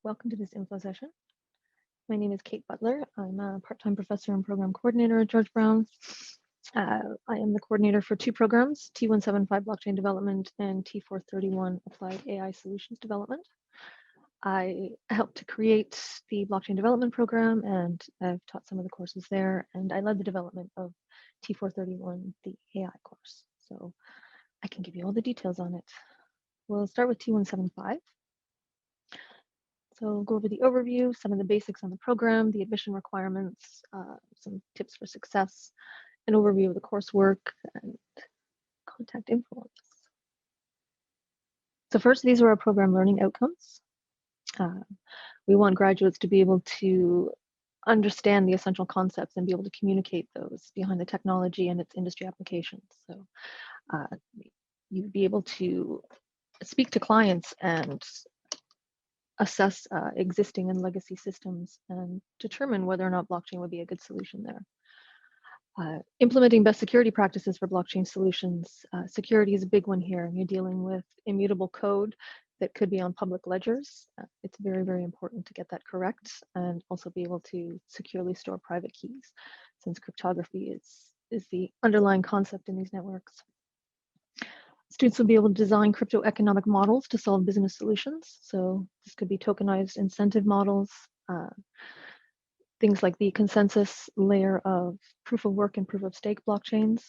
Welcome to this info session. My name is Kate Butler. I'm a part-time professor and program coordinator at George Brown. I am the coordinator for two programs, T175 Blockchain Development and T431 Applied AI Solutions Development. I helped to create the blockchain development program, and I've taught some of the courses there, and I led the development of T431, the AI course. So I can give you all the details on it. We'll start with T175. So we'll go over the overview, some of the basics on the program, the admission requirements, some tips for success, an overview of the coursework, and contact info. So first, these are our program learning outcomes. We want graduates to be able to understand the essential concepts and be able to communicate those behind the technology and its industry applications. So you'd be able to speak to clients and assess existing and legacy systems and determine whether or not blockchain would be a good solution there. Implementing best security practices for blockchain solutions. Security is a big one here. You're dealing with immutable code that could be on public ledgers. It's very, very important to get that correct and also be able to securely store private keys, since cryptography is the underlying concept in these networks. Students will be able to design crypto economic models to solve business solutions. So this could be tokenized incentive models, things like the consensus layer of proof of work and proof of stake blockchains.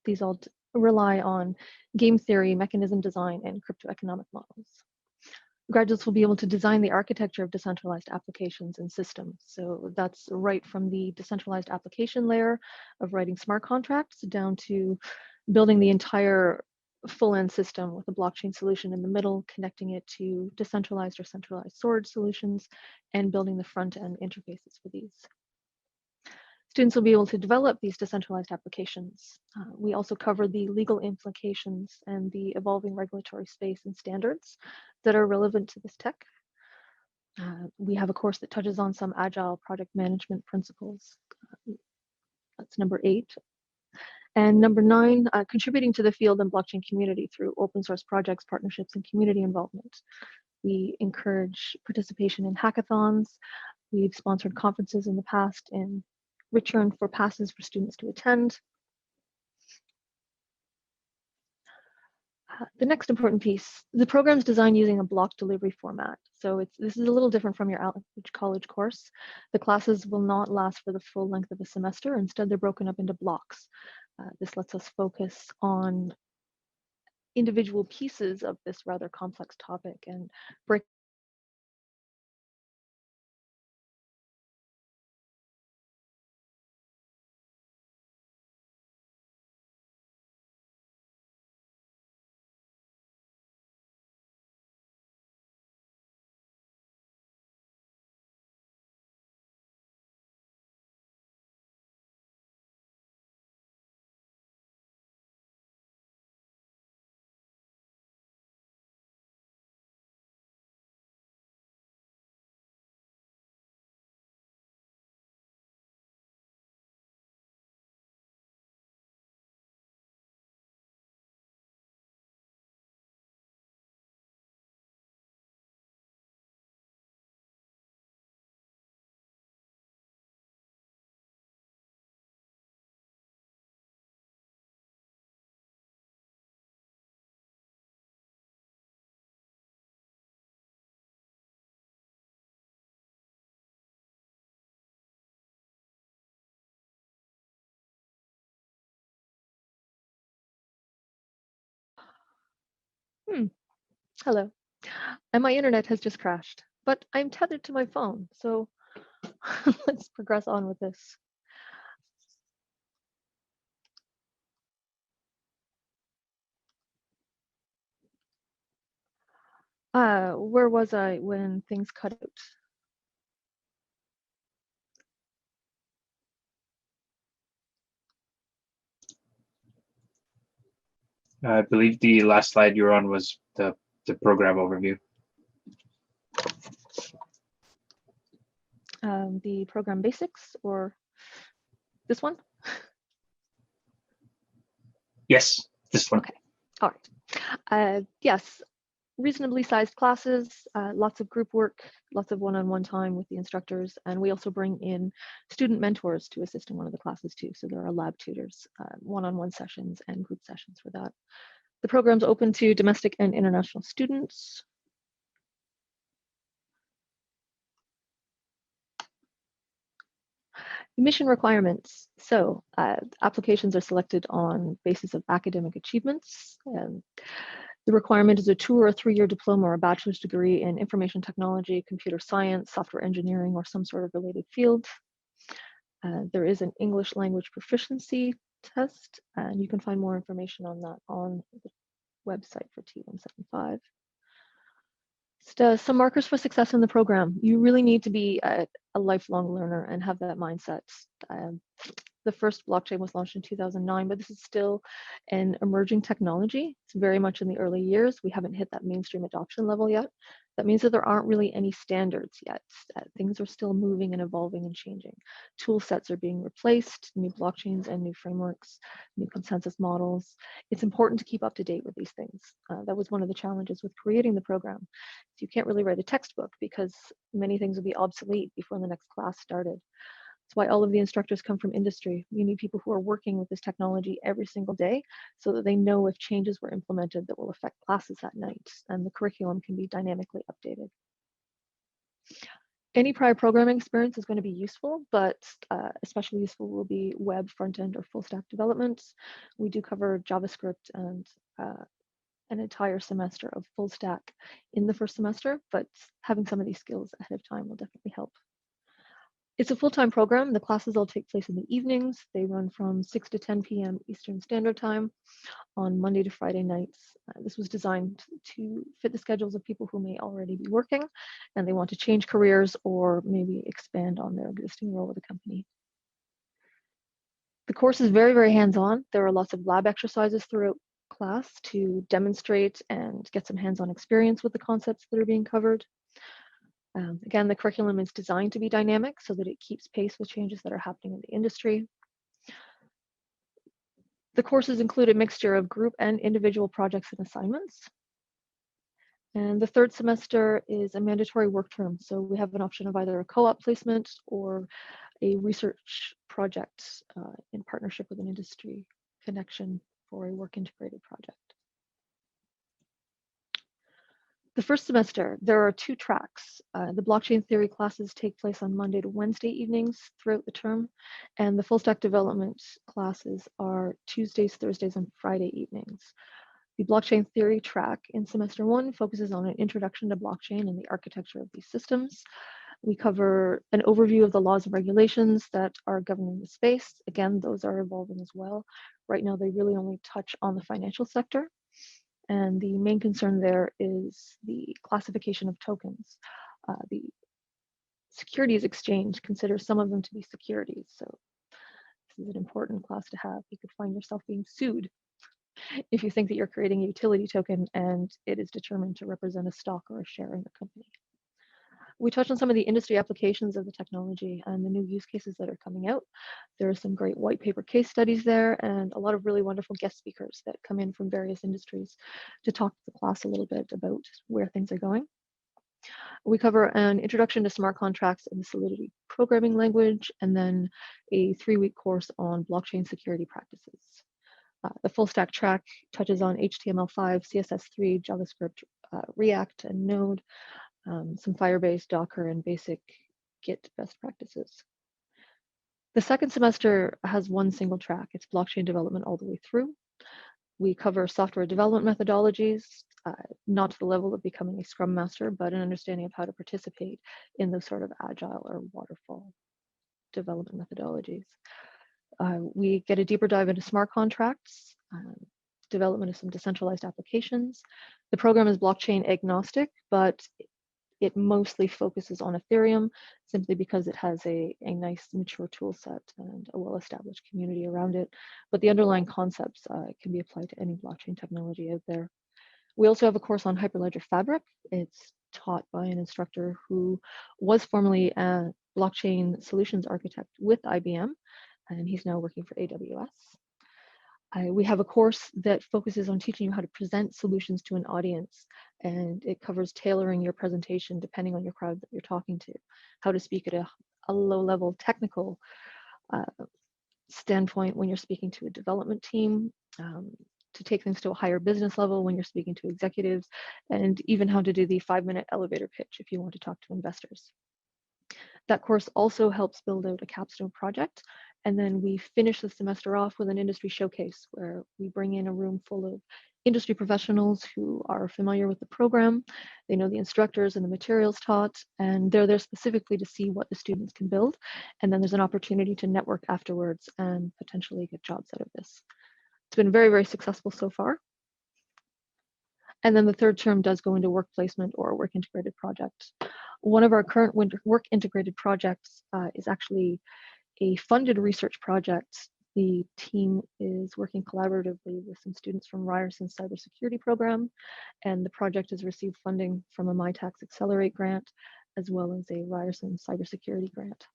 These all rely on game theory, mechanism design, and crypto economic models. Graduates will be able to design the architecture of decentralized applications and systems. So that's right from the decentralized application layer of writing smart contracts down to building the entire full-end system with a blockchain solution in the middle, connecting it to decentralized or centralized storage solutions, and building the front-end interfaces for these. Students will be able to develop these decentralized applications. We also cover the legal implications and the evolving regulatory space and standards that are relevant to this tech. We have a course that touches on some agile project management principles. That's number 8. And number 9, contributing to the field and blockchain community through open source projects, partnerships, and community involvement. We encourage participation in hackathons. We've sponsored conferences in the past in return for passes for students to attend. The next important piece, the program is designed using a block delivery format. So this is a little different from your average college course. The classes will not last for the full length of a semester. Instead, they're broken up into blocks. This lets us focus on individual pieces of this rather complex topic and break Hello. And my internet has just crashed, but I'm tethered to my phone. So let's progress on with this. Where was I when things cut out? I believe the last slide you were on was the program overview. The program basics, or this one? Yes, this one. Okay, all right. Yes, reasonably sized classes, lots of group work, lots of one-on-one time with the instructors, and we also bring in student mentors to assist in one of the classes too. So there are lab tutors, one-on-one sessions and group sessions for that. The program's open to domestic and international students. Mission requirements. So applications are selected on basis of academic achievements. The requirement is a 2 or a 3-year diploma or a bachelor's degree in information technology, computer science, software engineering, or some sort of related field. There is an English language proficiency test, and you can find more information on that on the website for T175. Some markers for success in the program. You really need to be a lifelong learner and have that mindset. The first blockchain was launched in 2009, but this is still an emerging technology. It's very much in the early years. We haven't hit that mainstream adoption level yet. That means that there aren't really any standards yet. Things are still moving and evolving and changing. Tool sets are being replaced, new blockchains and new frameworks, new consensus models. It's important to keep up to date with these things. That was one of the challenges with creating the program. So you can't really write a textbook because many things will be obsolete before the next class started. That's why all of the instructors come from industry. You need people who are working with this technology every single day so that they know if changes were implemented that will affect classes that night, and the curriculum can be dynamically updated. Any prior programming experience is going to be useful, but especially useful will be web, front-end, or full-stack development. We do cover JavaScript and an entire semester of full stack in the first semester, but having some of these skills ahead of time will definitely help. It's a full-time program. The classes all take place in the evenings. They run from 6 to 10 p.m. Eastern Standard Time on Monday to Friday nights. This was designed to fit the schedules of people who may already be working and they want to change careers or maybe expand on their existing role with the company. The course is very, very hands-on. There are lots of lab exercises throughout class to demonstrate and get some hands-on experience with the concepts that are being covered. Again, the curriculum is designed to be dynamic so that it keeps pace with changes that are happening in the industry. The courses include a mixture of group and individual projects and assignments. And the third semester is a mandatory work term. So we have an option of either a co-op placement or a research project in partnership with an industry connection for a work integrated project. The first semester, there are 2 tracks. The blockchain theory classes take place on Monday to Wednesday evenings throughout the term, and the full stack development classes are Tuesdays, Thursdays, and Friday evenings. The blockchain theory track in semester 1 focuses on an introduction to blockchain and the architecture of these systems. We cover an overview of the laws and regulations that are governing the space. Again, those are evolving as well. Right now, they really only touch on the financial sector. And the main concern there is the classification of tokens. The Securities Exchange considers some of them to be securities. So this is an important class to have. You could find yourself being sued if you think that you're creating a utility token and it is determined to represent a stock or a share in your company. We touched on some of the industry applications of the technology and the new use cases that are coming out. There are some great white paper case studies there and a lot of really wonderful guest speakers that come in from various industries to talk to the class a little bit about where things are going. We cover an introduction to smart contracts and the Solidity programming language, and then a 3-week course on blockchain security practices. The full stack track touches on HTML5, CSS3, JavaScript, React, and Node. Some Firebase, Docker, and basic Git best practices. The second semester has one single track. It's blockchain development all the way through. We cover software development methodologies, not to the level of becoming a Scrum Master, but an understanding of how to participate in those sort of agile or waterfall development methodologies. We get a deeper dive into smart contracts, development of some decentralized applications. The program is blockchain agnostic, but it mostly focuses on Ethereum simply because it has a nice mature tool set and a well-established community around it. But the underlying concepts can be applied to any blockchain technology out there. We also have a course on Hyperledger Fabric. It's taught by an instructor who was formerly a blockchain solutions architect with IBM, and he's now working for AWS. We have a course that focuses on teaching you how to present solutions to an audience, and it covers tailoring your presentation depending on your crowd that you're talking to, how to speak at a low-level technical standpoint when you're speaking to a development team, to take things to a higher business level when you're speaking to executives, and even how to do the 5-minute elevator pitch if you want to talk to investors. That course also helps build out a capstone project. And then we finish the semester off with an industry showcase where we bring in a room full of industry professionals who are familiar with the program. They know the instructors and the materials taught, and they're there specifically to see what the students can build. And then there's an opportunity to network afterwards and potentially get jobs out of this. It's been very, very successful so far. And then the third term does go into work placement or work integrated project. One of our current work integrated projects is actually a funded research project. The team is working collaboratively with some students from Ryerson's cybersecurity program, and the project has received funding from a MyTax Accelerate grant, as well as a Ryerson cybersecurity grant.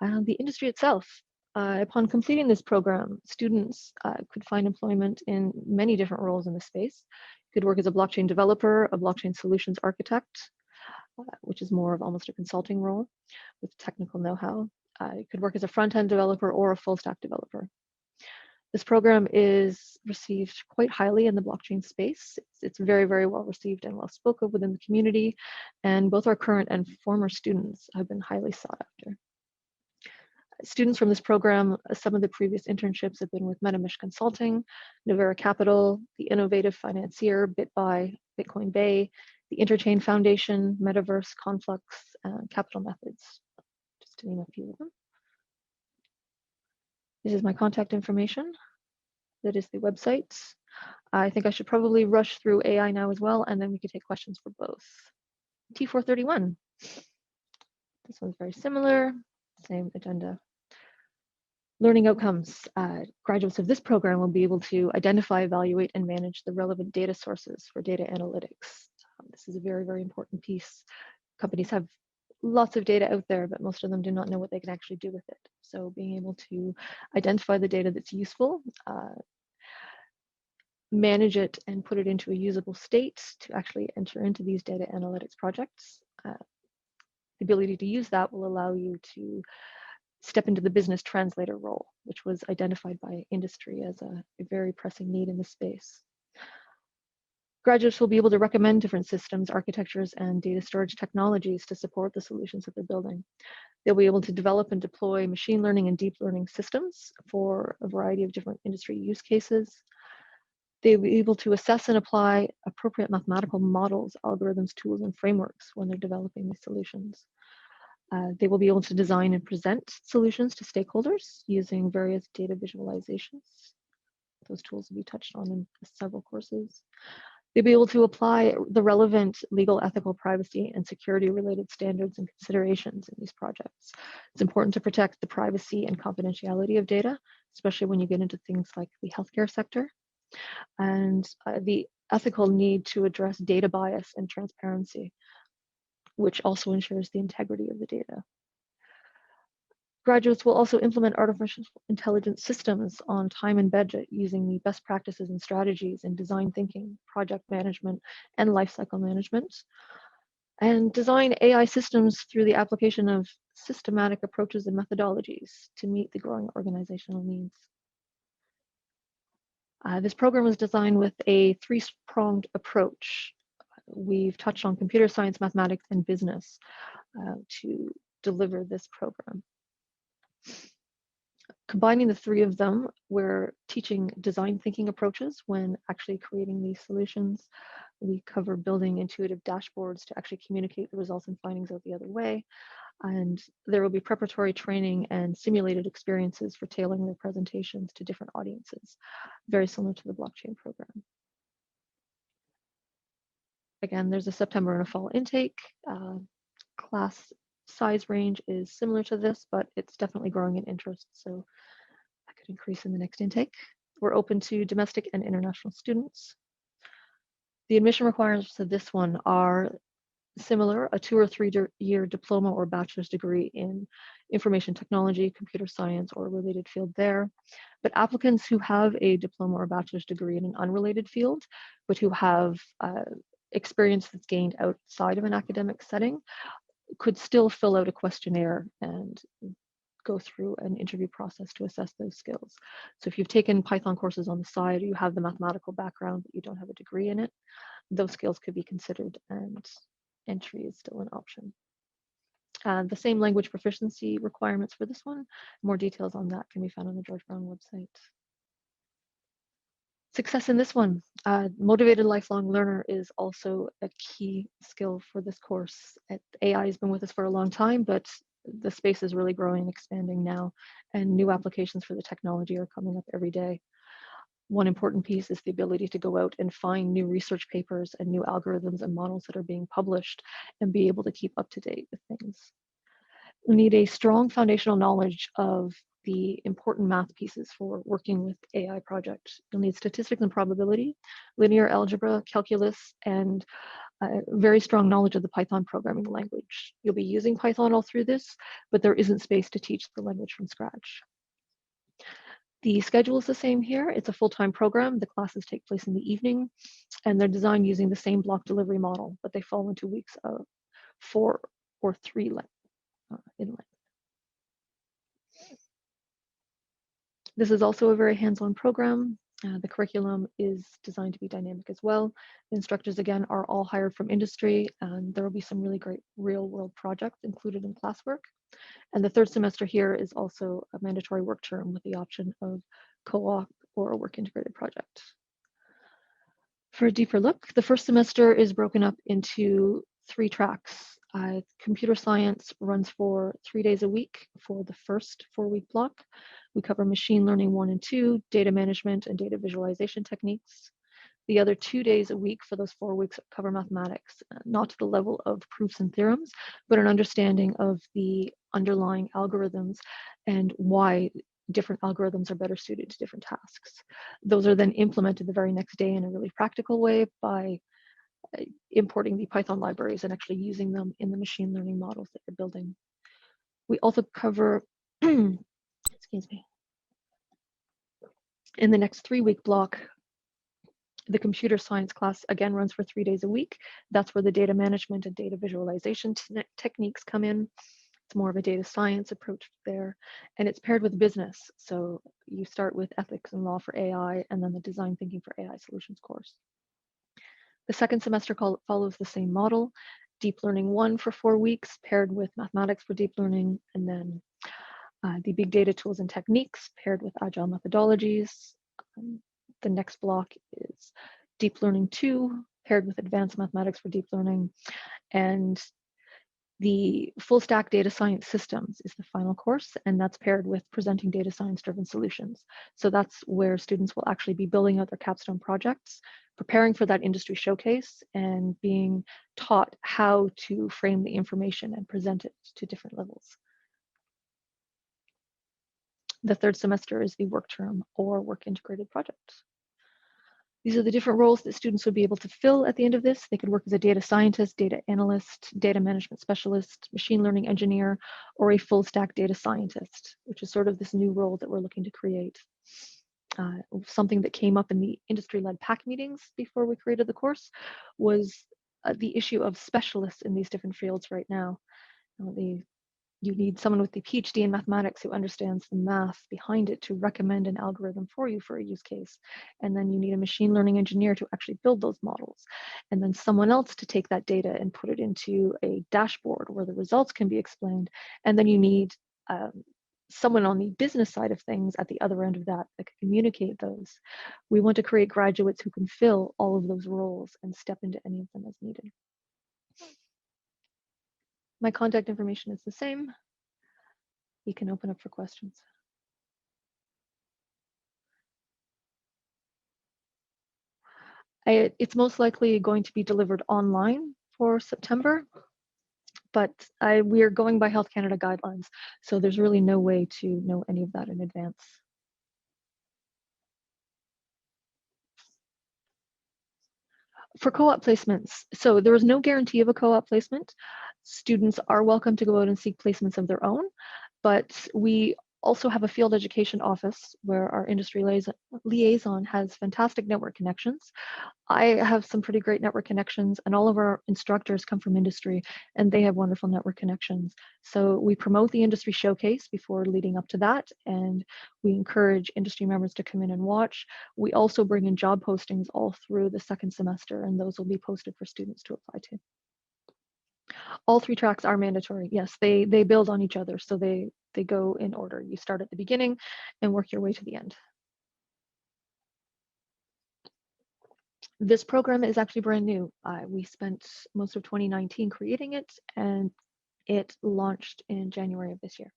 The industry itself. Upon completing this program, students could find employment in many different roles in the space. You could work as a blockchain developer, a blockchain solutions architect, which is more of almost a consulting role with technical know-how. You could work as a front-end developer or a full-stack developer. This program is received quite highly in the blockchain space. It's very, very well received and well spoken of within the community, and both our current and former students have been highly sought after. Students from this program, some of the previous internships have been with MetaMesh Consulting, Novera Capital, the Innovative Financier, BitBuy, Bitcoin Bay, the Interchain Foundation, Metaverse, Conflux, and Capital Methods, just to name a few of them. This is my contact information. That is the website. I think I should probably rush through AI now as well, and then we could take questions for both. T431. This one's very similar, same agenda. Learning outcomes. Graduates of this program will be able to identify, evaluate, and manage the relevant data sources for data analytics. This is a very, very important piece. Companies have lots of data out there, but most of them do not know what they can actually do with it. So being able to identify the data that's useful, manage it, and put it into a usable state to actually enter into these data analytics projects. The ability to use that will allow you to step into the business translator role, which was identified by industry as a very pressing need in the space. Graduates will be able to recommend different systems, architectures, and data storage technologies to support the solutions that they're building. They'll be able to develop and deploy machine learning and deep learning systems for a variety of different industry use cases. They'll be able to assess and apply appropriate mathematical models, algorithms, tools, and frameworks when they're developing these solutions. They will be able to design and present solutions to stakeholders using various data visualizations. Those tools will be touched on in several courses. They'll be able to apply the relevant legal, ethical, privacy, and security-related standards and considerations in these projects. It's important to protect the privacy and confidentiality of data, especially when you get into things like the healthcare sector, and the ethical need to address data bias and transparency, which also ensures the integrity of the data. Graduates will also implement artificial intelligence systems on time and budget using the best practices and strategies in design thinking, project management, and lifecycle management, and design AI systems through the application of systematic approaches and methodologies to meet the growing organizational needs. This program was designed with a three-pronged approach. We've touched on computer science, mathematics, and business to deliver this program. Combining the three of them, we're teaching design thinking approaches when actually creating these solutions. We cover building intuitive dashboards to actually communicate the results and findings out the other way. And there will be preparatory training and simulated experiences for tailoring their presentations to different audiences, very similar to the blockchain program. Again, there's a September and a fall intake. Class size range is similar to this, but it's definitely growing in interest, so that could increase in the next intake. We're open to domestic and international students. The admission requirements of this one are similar, a 2 or 3 year diploma or bachelor's degree in information technology, computer science, or a related field there. But applicants who have a diploma or bachelor's degree in an unrelated field, but who have experience that's gained outside of an academic setting, could still fill out a questionnaire and go through an interview process to assess those skills. So if you've taken Python courses on the side, or you have the mathematical background, but you don't have a degree in it, those skills could be considered, and entry is still an option. The same language proficiency requirements for this one. More details on that can be found on the George Brown website. Success in this one. Motivated lifelong learner is also a key skill for this course. AI has been with us for a long time, but the space is really growing and expanding now, and new applications for the technology are coming up every day. One important piece is the ability to go out and find new research papers and new algorithms and models that are being published and be able to keep up to date with things. We need a strong foundational knowledge of the important math pieces for working with AI projects. You'll need statistics and probability, linear algebra, calculus, and very strong knowledge of the Python programming language. You'll be using Python all through this, but there isn't space to teach the language from scratch. The schedule is the same here. It's a full-time program. The classes take place in the evening, and they're designed using the same block delivery model, but they fall into weeks of 4 or 3 in length. This is also a very hands-on program. The curriculum is designed to be dynamic as well. The instructors, again, are all hired from industry, and there will be some really great real-world projects included in classwork. And the third semester here is also a mandatory work term with the option of co-op or a work integrated project. For a deeper look, the first semester is broken up into 3 tracks. Computer science runs for 3 days a week for the first 4-week block. We cover machine learning 1 and 2, data management and data visualization techniques. The other 2 days a week for those 4 weeks cover mathematics, not to the level of proofs and theorems, but an understanding of the underlying algorithms and why different algorithms are better suited to different tasks. Those are then implemented the very next day in a really practical way by importing the Python libraries and actually using them in the machine learning models that you're building. We also cover, excuse me, in the next 3-week block, the computer science class again runs for 3 days a week. That's where the data management and data visualization techniques come in. It's more of a data science approach there, and it's paired with business. So you start with ethics and law for AI, and then the design thinking for AI solutions course. The second semester follows the same model, deep learning 1 for 4 weeks, paired with mathematics for deep learning, and then the big data tools and techniques paired with agile methodologies. The next block is deep learning 2, paired with advanced mathematics for deep learning, and the full stack data science systems is the final course, and that's paired with presenting data science driven solutions. So that's where students will actually be building out their capstone projects, preparing for that industry showcase, and being taught how to frame the information and present it to different levels. The third semester is the work term or work integrated project. These are the different roles that students would be able to fill at the end of this. They could work as a data scientist, data analyst, data management specialist, machine learning engineer, or a full stack data scientist, which is sort of this new role that we're looking to create. Something that came up in the industry-led PAC meetings before we created the course was the issue of specialists in these different fields right now. You need someone with the PhD in mathematics who understands the math behind it to recommend an algorithm for you for a use case. And then you need a machine learning engineer to actually build those models. And then someone else to take that data and put it into a dashboard where the results can be explained. And then you need someone on the business side of things at the other end of that can communicate those. We want to create graduates who can fill all of those roles and step into any of them as needed. My contact information is the same. You can open up for questions. It's most likely going to be delivered online for September, but we are going by Health Canada guidelines, so there's really no way to know any of that in advance. For co-op placements, so there is no guarantee of a co-op placement. Students are welcome to go out and seek placements of their own, but we also have a field education office where our industry liaison has fantastic network connections. I have some pretty great network connections, and all of our instructors come from industry and they have wonderful network connections. So we promote the industry showcase before leading up to that, and we encourage industry members to come in and watch. We also bring in job postings all through the second semester, and those will be posted for students to apply to. All 3 tracks are mandatory. Yes, they build on each other, so they go in order. You start at the beginning and work your way to the end. This program is actually brand new. We spent most of 2019 creating it, and it launched in January of this year.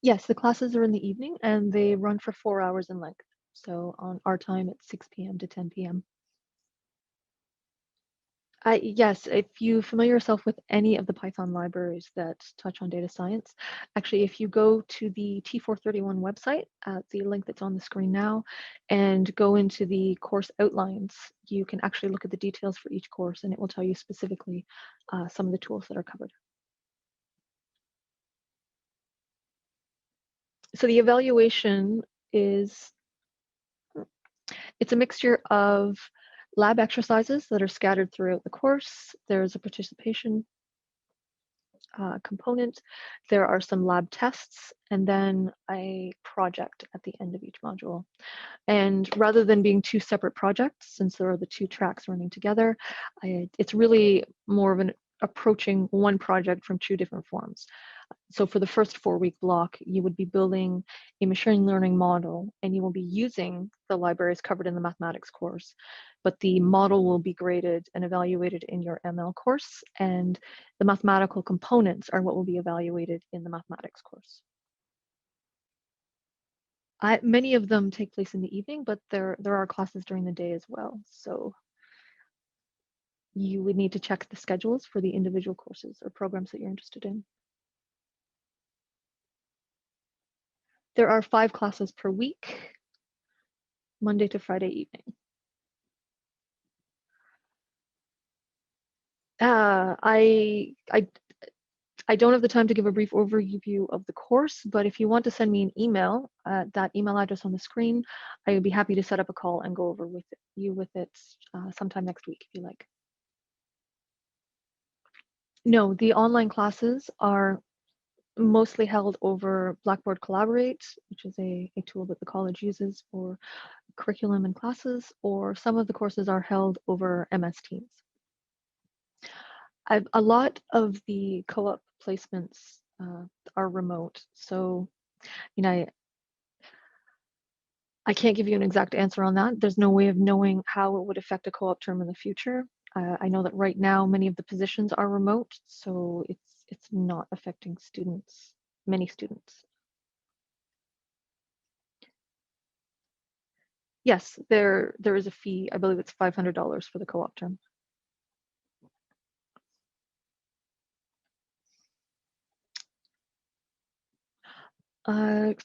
Yes, the classes are in the evening and they run for 4 hours in length. So on our time, it's 6 p.m. to 10 p.m. Yes, if you familiar yourself with any of the Python libraries that touch on data science, actually, if you go to the T431 website at the link that's on the screen now and go into the course outlines, you can actually look at the details for each course and it will tell you specifically some of the tools that are covered. So the evaluation is, it's a mixture of lab exercises that are scattered throughout the course. There's a participation component. There are some lab tests and then a project at the end of each module. And rather than being 2 separate projects, since there are the 2 tracks running together, it's really more of an approaching one project from 2 different forms. So for the first 4-week block, you would be building a machine learning model and you will be using the libraries covered in the mathematics course, but the model will be graded and evaluated in your ML course, and the mathematical components are what will be evaluated in the mathematics course. Many of them take place in the evening, but there are classes during the day as well. So you would need to check the schedules for the individual courses or programs that you're interested in. There are 5 classes per week, Monday to Friday evening. I don't have the time to give a brief overview of the course, but if you want to send me an email, that email address on the screen, I would be happy to set up a call and go over with it sometime next week if you like. No, the online classes are mostly held over Blackboard Collaborate, which is a tool that the college uses for curriculum and classes, or some of the courses are held over MS Teams. A lot of the co-op placements are remote, so I can't give you an exact answer on that. There's no way of knowing how it would affect a co-op term in the future. I know that right now many of the positions are remote, so it's not affecting students, many students. Yes, there is a fee. I believe it's $500 for the co-op term.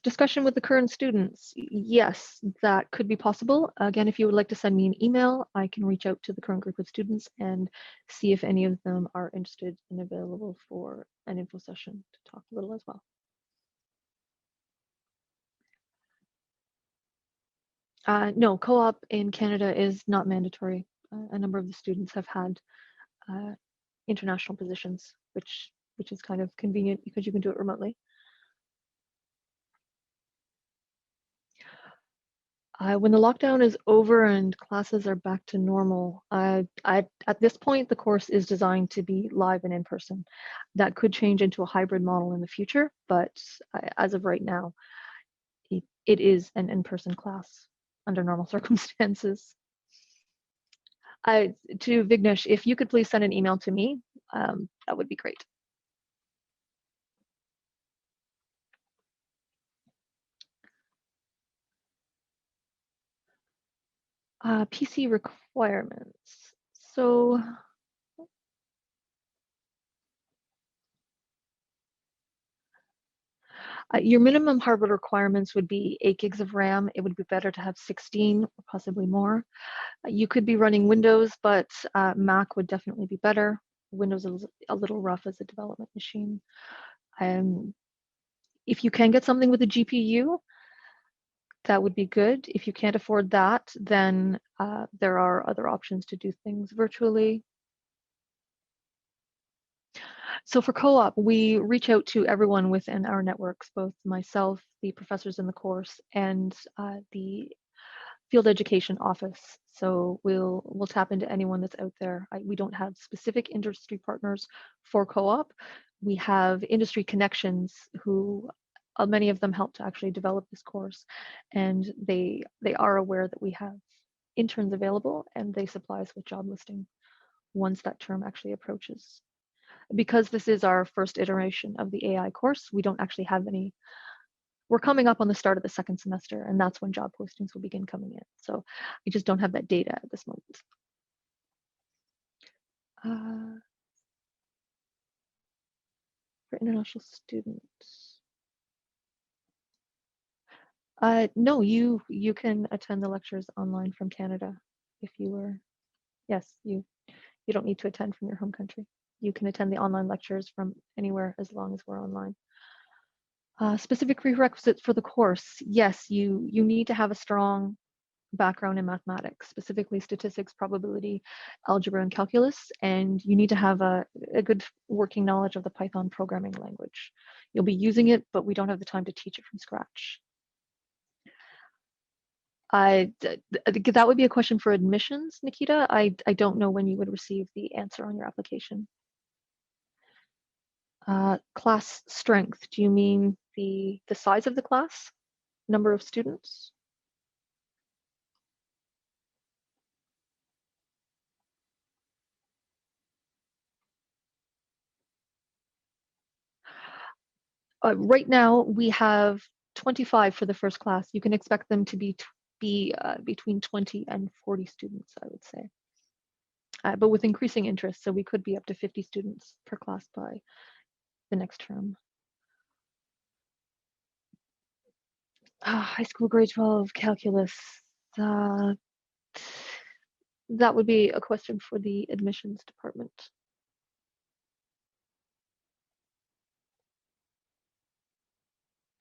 Discussion with the current students. Yes, that could be possible. Again, if you would like to send me an email, I can reach out to the current group of students and see if any of them are interested and available for an info session to talk a little as well. No, co-op in Canada is not mandatory. A number of the students have had international positions, which is kind of convenient because you can do it remotely. When the lockdown is over and classes are back to normal, at this point, the course is designed to be live and in person. That could change into a hybrid model in the future, but as of right now, it is an in-person class under normal circumstances. To Vignesh, if you could please send an email to me, that would be great. PC requirements. So your minimum hardware requirements would be 8 gigs of RAM. It would be better to have 16 or possibly more. You could be running Windows, but Mac would definitely be better. Windows is a little rough as a development machine. If you can get something with a GPU, that would be good. If you can't afford that, then there are other options to do things virtually. So for co-op, we reach out to everyone within our networks, both myself, the professors in the course, and the field education office. So we'll tap into anyone that's out there. We don't have specific industry partners for co-op. We have industry connections who many of them help to actually develop this course, and they are aware that we have interns available, and they supply us with job listing once that term actually approaches. Because this is our first iteration of the AI course, we don't actually have any. We're coming up on the start of the second semester, and that's when job postings will begin coming in. So I just don't have that data at this moment. For international students. No, you can attend the lectures online from Canada if you were. Yes, you don't need to attend from your home country. You can attend the online lectures from anywhere as long as we're online. Specific prerequisites for the course. Yes, you need to have a strong background in mathematics, specifically statistics, probability, algebra, and calculus, and you need to have a good working knowledge of the Python programming language. You'll be using it, but we don't have the time to teach it from scratch. That would be a question for admissions, Nikita. I don't know when you would receive the answer on your application. Class strength, do you mean the size of the class? Number of students? Right now, we have 25 for the first class. You can expect them to be between 20 and 40 students, I would say. But with increasing interest, so we could be up to 50 students per class by the next term. High school grade 12 calculus. That would be a question for the admissions department.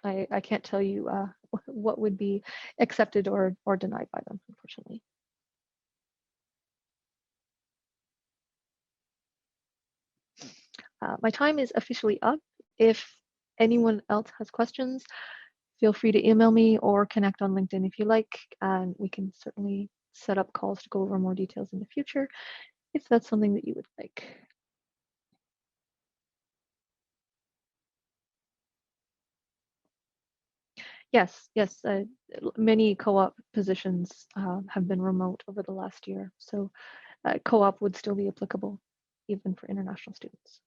I can't tell you what would be accepted or denied by them, unfortunately. My time is officially up. If anyone else has questions, feel free to email me or connect on LinkedIn if you like, and we can certainly set up calls to go over more details in the future if that's something that you would like. Yes, many co-op positions have been remote over the last year, so co-op would still be applicable even for international students.